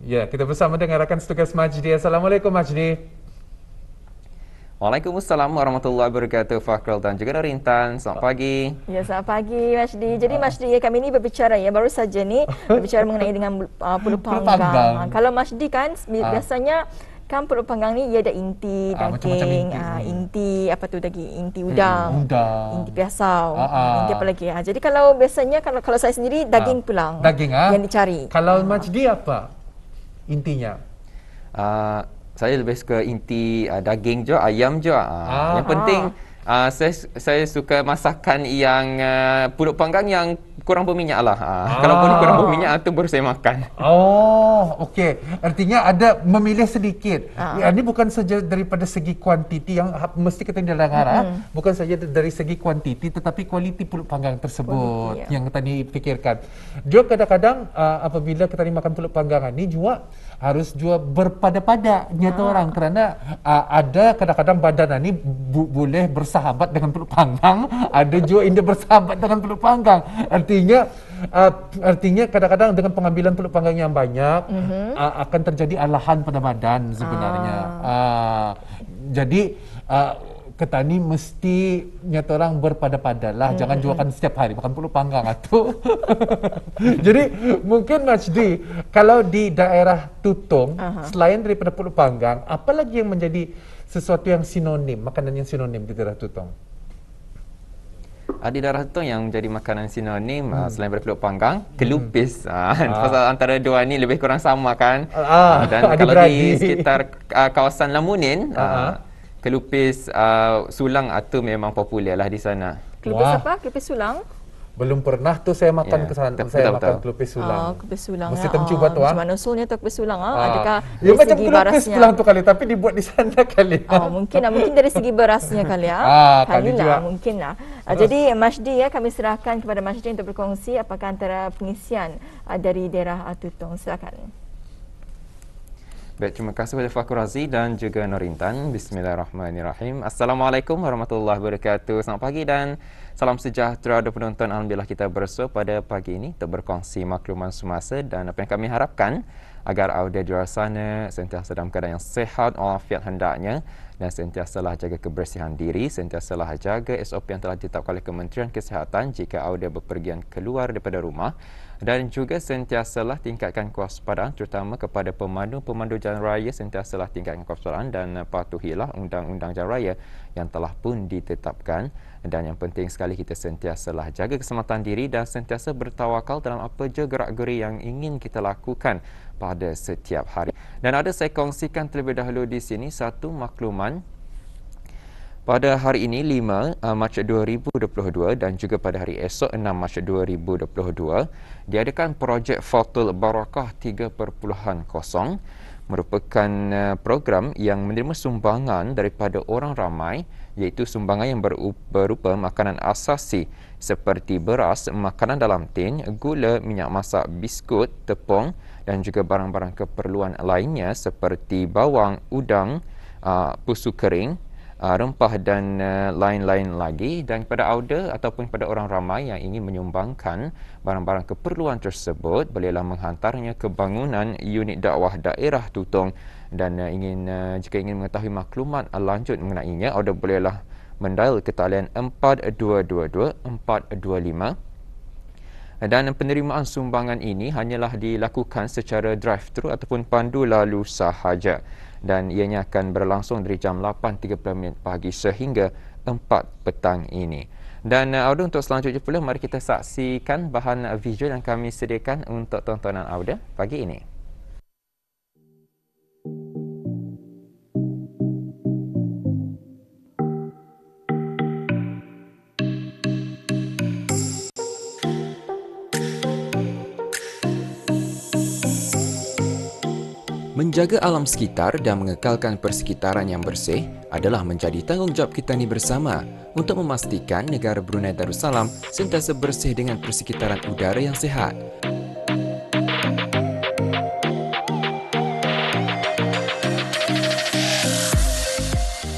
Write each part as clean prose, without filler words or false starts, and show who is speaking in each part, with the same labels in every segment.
Speaker 1: Ya, kita bersama dengan rakan setugas Majdi. Assalamualaikum Majdi.
Speaker 2: Waalaikumsalam warahmatullahi wabarakatuh, Fakhrul dan juga Rintan. Selamat pagi.
Speaker 3: Ya, selamat pagi Masdi. Jadi Masdi, kami ni berbicara baru saja ni berbicara mengenai dengan pulut panggang. Kalau Masdi kan biasanya kan pulut panggang ni ia ada inti daging, inti apa tu lagi? Inti udang, inti piasau, inti apa lagi? Jadi kalau biasanya kalau saya sendiri daging pulang.
Speaker 1: Daging
Speaker 3: yang dicari.
Speaker 1: Kalau Majdi apa intinya?
Speaker 2: Saya lebih suka inti daging je, ayam je. Yang penting saya suka masakan yang pulut panggang yang kurang berminyak lah. Kalau pun kurang berminyak tu baru saya makan.
Speaker 1: Oh, okey. Artinya ada memilih sedikit. Ini bukan saja daripada segi kuantiti yang mesti kita dilarang, bukan saja dari segi kuantiti tetapi kualiti pulut panggang tersebut yang tadi fikirkan. Juga kadang-kadang apabila kita makan pulut panggang ni juga harus juga berpada-pada nyata orang kerana ada kadang-kadang badan ni boleh bersahabat dengan pulut panggang, ada juga indah bersahabat dengan pulut panggang. Artinya kadang-kadang dengan pengambilan pulut panggang yang banyak akan terjadi alahan pada badan sebenarnya. Jadi ketani mesti nyata orang berpada-pada lah, jangan jualan setiap hari makan pulut panggang tu. Jadi mungkin Majdi, kalau di daerah Tutong selain daripada pulut panggang, apa lagi yang menjadi sesuatu yang sinonim, makanan yang sinonim di daerah Tutong?
Speaker 2: Di daerah Tutong yang menjadi makanan sinonim selain daripada pulut panggang, kelupis. Pasal antara dua ni lebih kurang sama kan. Dan kalau di sekitar kawasan Lamunin, kelupis sulang tu memang popular lah di sana.
Speaker 3: Kelupis apa? Kelupis sulang?
Speaker 1: Belum pernah tu saya makan ke sana. Saya makan kelupis sulang.
Speaker 3: Kelupis sulang.
Speaker 1: Mesti cuba tu.
Speaker 3: Macam mana usulnya tu kelupis sulang? Adakah
Speaker 1: ya, macam kelupis sulang tu kali, tapi dibuat di sana kali.
Speaker 3: Mungkin dari segi berasnya kali ya.
Speaker 1: Kali lah,
Speaker 3: mungkin lah. Jadi Masdi kami serahkan kepada Masdi untuk berkongsi apakah antara pengisian dari daerah Tutong. Silakan.
Speaker 2: Baik, terima kasih kepada Fakhrul Razi dan juga Norintan. Bismillahirrahmanirrahim. Assalamualaikum warahmatullahi wabarakatuh. Selamat pagi dan salam sejahtera ada penonton. Alhamdulillah kita bersua pada pagi ini untuk berkongsi makluman semasa dan apa yang kami harapkan agar audio di luar sana sentiasa dalam keadaan yang sihat walafiat hendaknya dan sentiasalah jaga kebersihan diri, sentiasalah jaga SOP yang telah ditetapkan oleh Kementerian Kesihatan jika audio berpergian keluar daripada rumah. Dan juga sentiasalah tingkatkan kewaspadaan terutama kepada pemandu jalan raya, sentiasalah tingkatkan kewaspadaan dan patuhilah undang-undang jalan raya yang telah pun ditetapkan. Dan yang penting sekali kita sentiasalah jaga keselamatan diri dan sentiasa bertawakal dalam apa je gerak-geri yang ingin kita lakukan pada setiap hari. Dan ada saya kongsikan terlebih dahulu di sini satu makluman. Pada hari ini 5 Mac 2022 dan juga pada hari esok 6 Mac 2022 diadakan projek Fatul Barakah 3.0 merupakan program yang menerima sumbangan daripada orang ramai, iaitu sumbangan yang berupa makanan asasi seperti beras, makanan dalam tin, gula, minyak masak, biskut, tepung dan juga barang-barang keperluan lainnya seperti bawang, udang, pusu kering, rempah dan lain-lain lagi. Dan kepada auda ataupun kepada orang ramai yang ingin menyumbangkan barang-barang keperluan tersebut, bolehlah menghantarnya ke bangunan unit dakwah daerah Tutong dan jika ingin mengetahui maklumat lanjut mengenainya, auda bolehlah mendial ke talian 4222 425. Dan penerimaan sumbangan ini hanyalah dilakukan secara drive-thru ataupun pandu lalu sahaja. Dan ianya akan berlangsung dari jam 8.30 pagi sehingga 4 petang ini. Dan Auda, untuk selanjutnya pula, mari kita saksikan bahan visual yang kami sediakan untuk tontonan Auda pagi ini. Menjaga alam sekitar dan mengekalkan persekitaran yang bersih adalah menjadi tanggungjawab kita ni bersama untuk memastikan negara Brunei Darussalam sentiasa bersih dengan persekitaran udara yang sihat.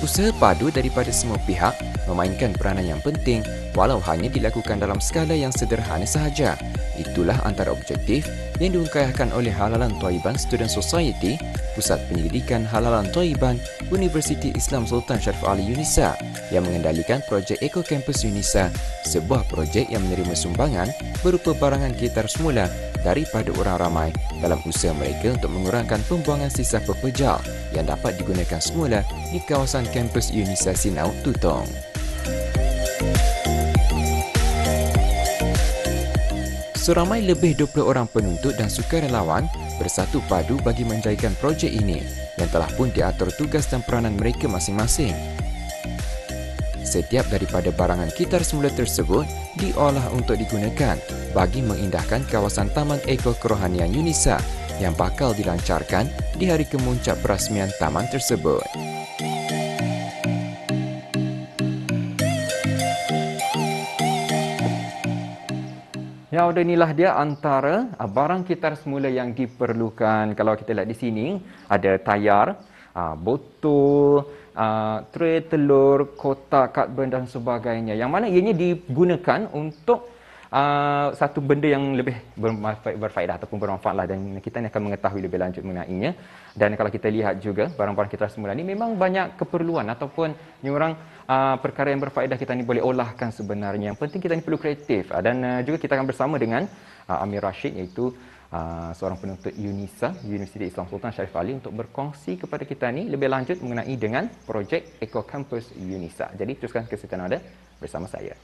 Speaker 2: Usaha padu daripada semua pihak memainkan peranan yang penting walau hanya dilakukan dalam skala yang sederhana sahaja. Itulah antara objektif yang diungkayahkan oleh Halalan Thaiban Student Society, Pusat Penyelidikan Halalan Thaiban, Universiti Islam Sultan Syarif Ali UNISA yang mengendalikan projek Eco Campus UNISA, sebuah projek yang menerima sumbangan berupa barangan gitar semula daripada orang ramai dalam usaha mereka untuk mengurangkan pembuangan sisa pepejal yang dapat digunakan semula di kawasan kampus UNISA Sinau Tutong. Seramai lebih 20 orang penuntut dan sukarelawan bersatu padu bagi menjayakan projek ini yang telah pun diatur tugas dan peranan mereka masing-masing. Setiap daripada barangan gitar semula tersebut diolah untuk digunakan bagi mengindahkan kawasan Taman Eko Kerohanian UNISA yang bakal dilancarkan di hari kemuncak perasmian taman tersebut. Ya, udah inilah dia antara barang gitar semula yang diperlukan. Kalau kita lihat di sini, ada tayar, botol, tray telur, kotak, kadben dan sebagainya. Yang mana ianya digunakan untuk satu benda yang lebih berfaedah ataupun bermanfaat lah, dan kita ni akan mengetahui lebih lanjut mengenainya. Dan kalau kita lihat juga barang-barang gitar semula ni memang banyak keperluan ataupun ni orang perkara yang berfaedah kita ni boleh olahkan sebenarnya. Yang penting kita ni perlu kreatif. Dan juga kita akan bersama dengan Amir Rashid, iaitu seorang penuntut UNISA, Universiti Islam Sultan Syarif Ali, untuk berkongsi kepada kita ni lebih lanjut mengenai dengan projek Eco Campus UNISA. Jadi teruskan kesetan anda bersama saya.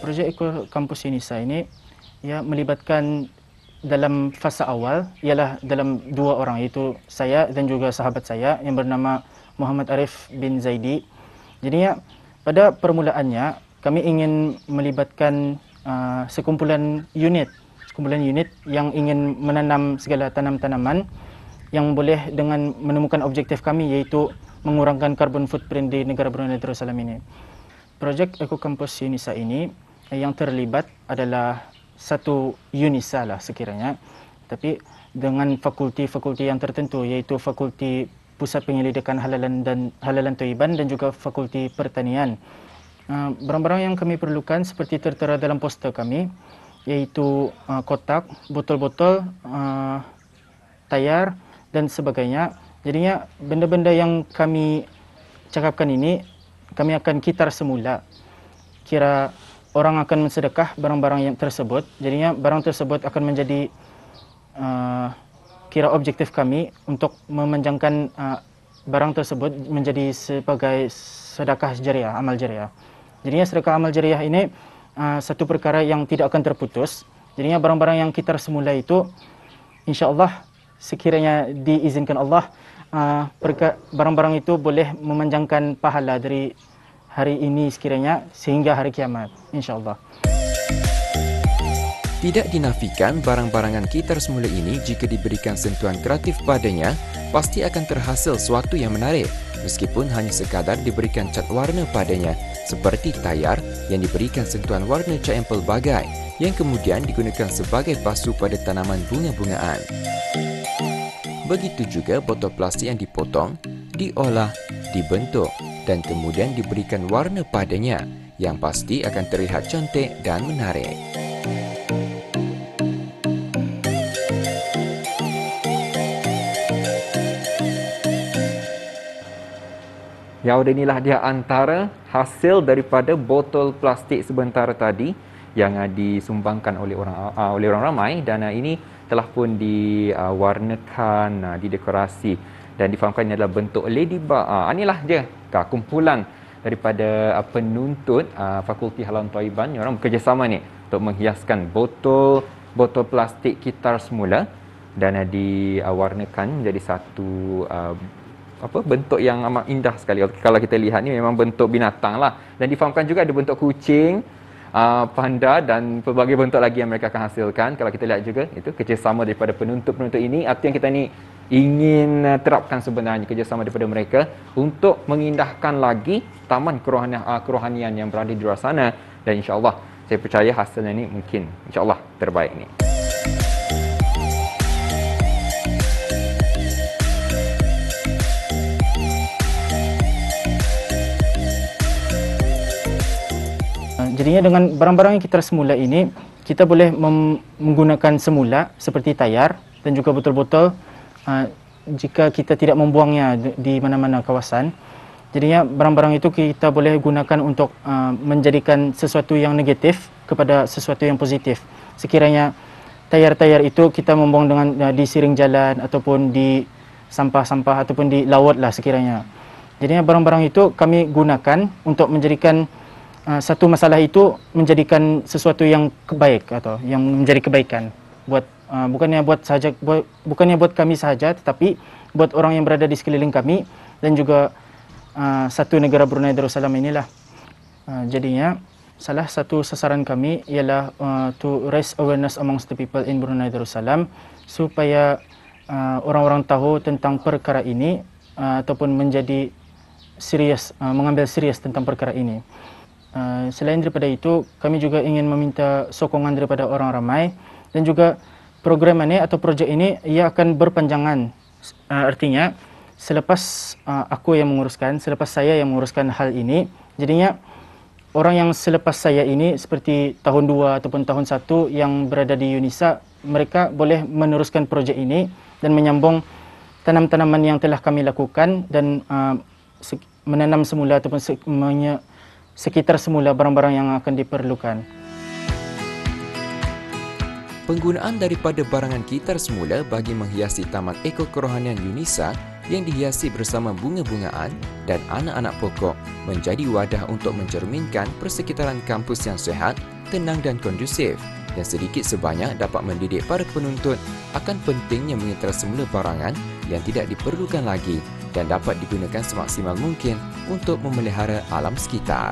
Speaker 4: Projek Eco Campus UNISA ini ya melibatkan dalam fasa awal ialah dalam dua orang, iaitu saya dan juga sahabat saya yang bernama Muhammad Arif bin Zaidi. Jadinya pada permulaannya kami ingin melibatkan sekumpulan unit yang ingin menanam segala tanam-tanaman yang boleh dengan menemukan objektif kami, iaitu mengurangkan carbon footprint di negara Brunei Darussalam ini. Projek Eco Campus UNISA ini yang terlibat adalah satu UNISA lah sekiranya, tapi dengan fakulti-fakulti yang tertentu, iaitu Fakulti Pusat Penyelidikan Halalan Thaiban dan juga Fakulti Pertanian. Barang-barang yang kami perlukan seperti tertera dalam poster kami, iaitu kotak, botol-botol, tayar dan sebagainya. Jadinya benda-benda yang kami cakapkan ini kami akan kitar semula. Kira orang akan mensedekah barang-barang yang tersebut. Jadinya barang tersebut akan menjadi kira objektif kami untuk memanjangkan barang tersebut menjadi sebagai sedekah jariah, amal jariah. Jadinya sedekah amal jariah ini satu perkara yang tidak akan terputus. Jadinya barang-barang yang kita semula itu, insya-Allah sekiranya diizinkan Allah, barang-barang itu boleh memanjangkan pahala dari hari ini sekiranya sehingga hari kiamat, insya-Allah.
Speaker 2: Tidak dinafikan barang-barangan gitar semula ini jika diberikan sentuhan kreatif padanya, pasti akan terhasil sesuatu yang menarik, meskipun hanya sekadar diberikan cat warna padanya, seperti tayar yang diberikan sentuhan warna cat yang pelbagai, yang kemudian digunakan sebagai pasu pada tanaman bunga-bungaan. Begitu juga botol plastik yang dipotong, diolah, dibentuk dan kemudian diberikan warna padanya, yang pasti akan terlihat cantik dan menarik. Ya, udah inilah dia antara hasil daripada botol plastik sebentar tadi yang disumbangkan oleh orang ramai, dan ini telah pun diwarnakan, didekorasi dan difahamkan ini adalah bentuk ladybug. Inilah dia kumpulan daripada penuntut Fakulti Halalan Thaiban yang orang bekerjasama ni untuk menghiaskan botol plastik gitar semula dan diwarnakan menjadi satu bentuk yang amat indah sekali. Kalau kita lihat ni memang bentuk binatang lah. Dan difahamkan juga ada bentuk kucing, panda dan pelbagai bentuk lagi yang mereka akan hasilkan. Kalau kita lihat juga itu kerjasama daripada penuntut-penuntut ini, apa yang kita ni ingin terapkan sebenarnya, kerjasama daripada mereka untuk mengindahkan lagi taman kerohanian yang berada di luar sana. Dan insya-Allah saya percaya hasilnya ni mungkin insya-Allah terbaik ni.
Speaker 4: Jadinya dengan barang-barang yang kita semula ini, kita boleh menggunakan semula seperti tayar dan juga botol-botol jika kita tidak membuangnya di mana-mana kawasan. Jadinya barang-barang itu kita boleh gunakan untuk menjadikan sesuatu yang negatif kepada sesuatu yang positif. Sekiranya tayar-tayar itu kita membuang dengan di siring jalan ataupun di sampah-sampah ataupun di laut lah sekiranya. Jadinya barang-barang itu kami gunakan untuk menjadikan satu masalah itu menjadikan sesuatu yang baik atau yang menjadi kebaikan buat bukannya buat kami sahaja, tetapi buat orang yang berada di sekeliling kami dan juga satu negara Brunei Darussalam inilah. Jadinya salah satu sasaran kami ialah to raise awareness amongst the people in Brunei Darussalam supaya orang-orang tahu tentang perkara ini ataupun menjadi serius, mengambil serius tentang perkara ini. Selain daripada itu, kami juga ingin meminta sokongan daripada orang ramai dan juga program ini atau projek ini ia akan berpanjangan. Artinya selepas aku yang menguruskan, selepas saya yang menguruskan hal ini, jadinya orang yang selepas saya ini seperti tahun 2 ataupun tahun 1 yang berada di UNISA, mereka boleh meneruskan projek ini dan menyambung tanam-tanaman yang telah kami lakukan dan menanam semula ataupun sekitar semula barang-barang yang akan diperlukan.
Speaker 5: Penggunaan daripada barangan kitar semula bagi menghiasi Taman Ekokerohanian UNISA yang dihiasi bersama bunga-bungaan dan anak-anak pokok menjadi wadah untuk mencerminkan persekitaran kampus yang sihat, tenang dan kondusif, yang sedikit sebanyak dapat mendidik para penuntut akan pentingnya mengitar semula barangan yang tidak diperlukan lagi dan dapat digunakan semaksimal mungkin untuk memelihara alam sekitar.